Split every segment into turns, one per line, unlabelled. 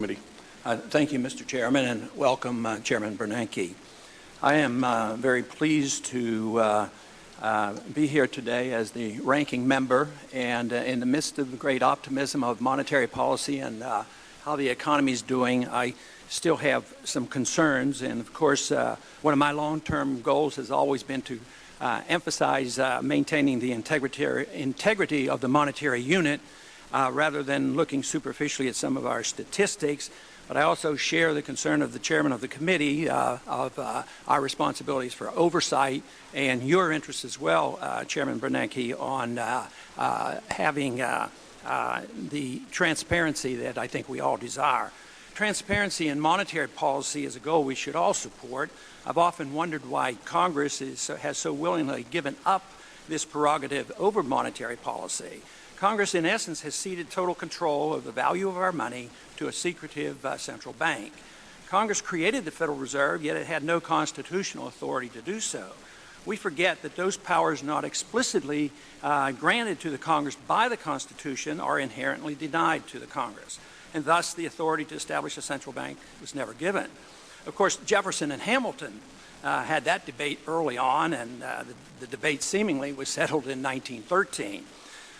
Committee.
Thank you, Mr. Chairman, and welcome, Chairman Bernanke. I am very pleased to be here today as the ranking member, and in the midst of the great optimism of monetary policy and how the economy is doing, I still have some concerns. And of course, one of my long-term goals has always been to emphasize maintaining the integrity of the monetary unit rather than looking superficially at some of our statistics. But I also share the concern of the chairman of the committee of our responsibilities for oversight and your interest as well, Chairman Bernanke, on having the transparency that I think we all desire. Transparency in monetary policy is a goal we should all support. I've often wondered why Congress has so willingly given up this prerogative over monetary policy. Congress, in essence, has ceded total control of the value of our money to a secretive central bank. Congress created the Federal Reserve, yet it had no constitutional authority to do so. We forget that those powers not explicitly granted to the Congress by the Constitution are inherently denied to the Congress, and thus the authority to establish a central bank was never given. Of course, Jefferson and Hamilton had that debate early on, and the debate seemingly was settled in 1913.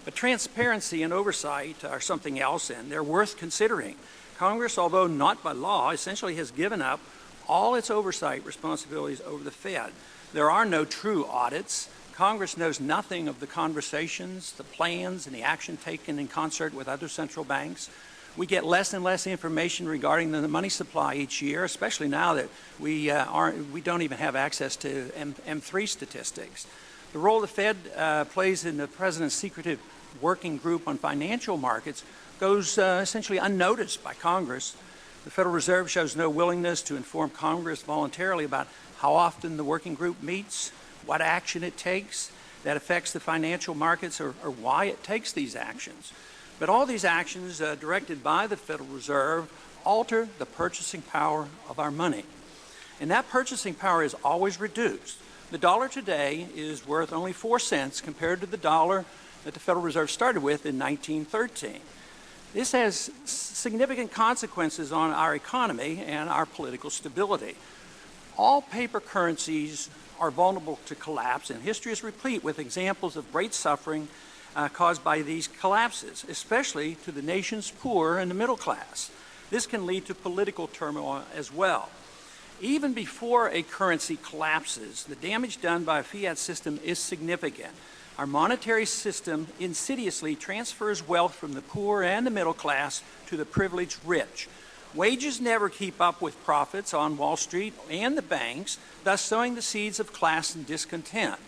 But transparency and oversight are something else, and they're worth considering. Congress, although not by law, essentially has given up all its oversight responsibilities over the Fed. There are no true audits. Congress knows nothing of the conversations, the plans, and the action taken in concert with other central banks. We get less and less information regarding the money supply each year, especially now that we don't even have access to M3 statistics. The role the Fed plays in the President's secretive working group on financial markets goes essentially unnoticed by Congress. The Federal Reserve shows no willingness to inform Congress voluntarily about how often the working group meets, what action it takes that affects the financial markets, or why it takes these actions. But all these actions directed by the Federal Reserve alter the purchasing power of our money. And that purchasing power is always reduced. The dollar today is worth only 4 cents compared to the dollar that the Federal Reserve started with in 1913. This has significant consequences on our economy and our political stability. All paper currencies are vulnerable to collapse, and history is replete with examples of great suffering caused by these collapses, especially to the nation's poor and the middle class. This can lead to political turmoil as well. Even before a currency collapses, the damage done by a fiat system is significant. Our monetary system insidiously transfers wealth from the poor and the middle class to the privileged rich. Wages never keep up with profits on Wall Street and the banks, thus sowing the seeds of class and discontent.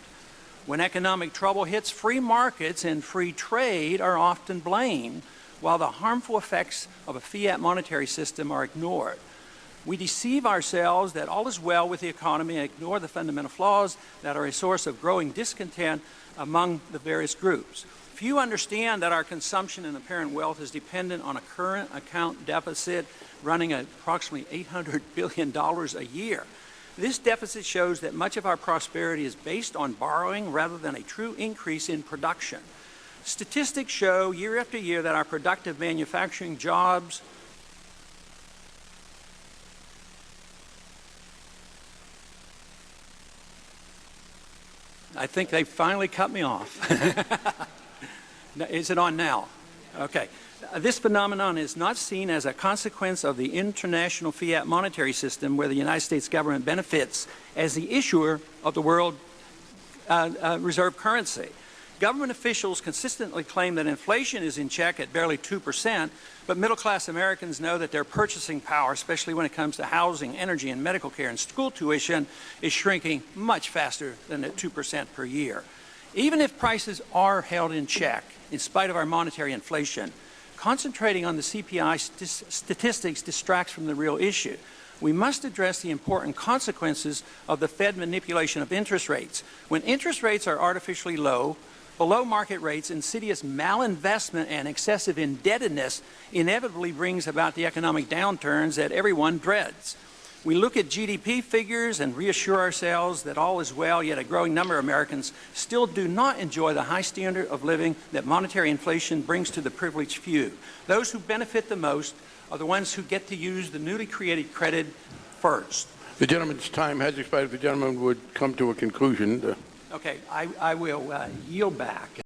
When economic trouble hits, free markets and free trade are often blamed, while the harmful effects of a fiat monetary system are ignored. We deceive ourselves that all is well with the economy and ignore the fundamental flaws that are a source of growing discontent among the various groups. Few understand that our consumption and apparent wealth is dependent on a current account deficit running at approximately $800 billion a year. This deficit shows that much of our prosperity is based on borrowing rather than a true increase in production. Statistics show year after year that our productive manufacturing jobs I think they finally cut me off. Is it on now? Okay. This phenomenon is not seen as a consequence of the international fiat monetary system where the United States government benefits as the issuer of the world reserve currency. Government officials consistently claim that inflation is in check at barely 2%, but middle-class Americans know that their purchasing power, especially when it comes to housing, energy, and medical care and school tuition, is shrinking much faster than at 2% per year. Even if prices are held in check, in spite of our monetary inflation, concentrating on the CPI statistics distracts from the real issue. We must address the important consequences of the Fed manipulation of interest rates. When interest rates are artificially low, below market rates, insidious malinvestment and excessive indebtedness inevitably brings about the economic downturns that everyone dreads. We look at GDP figures and reassure ourselves that all is well, yet a growing number of Americans still do not enjoy the high standard of living that monetary inflation brings to the privileged few. Those who benefit the most are the ones who get to use the newly created credit first.
The gentleman's time has expired. If the gentleman would come to a conclusion.
Okay, I will yield back.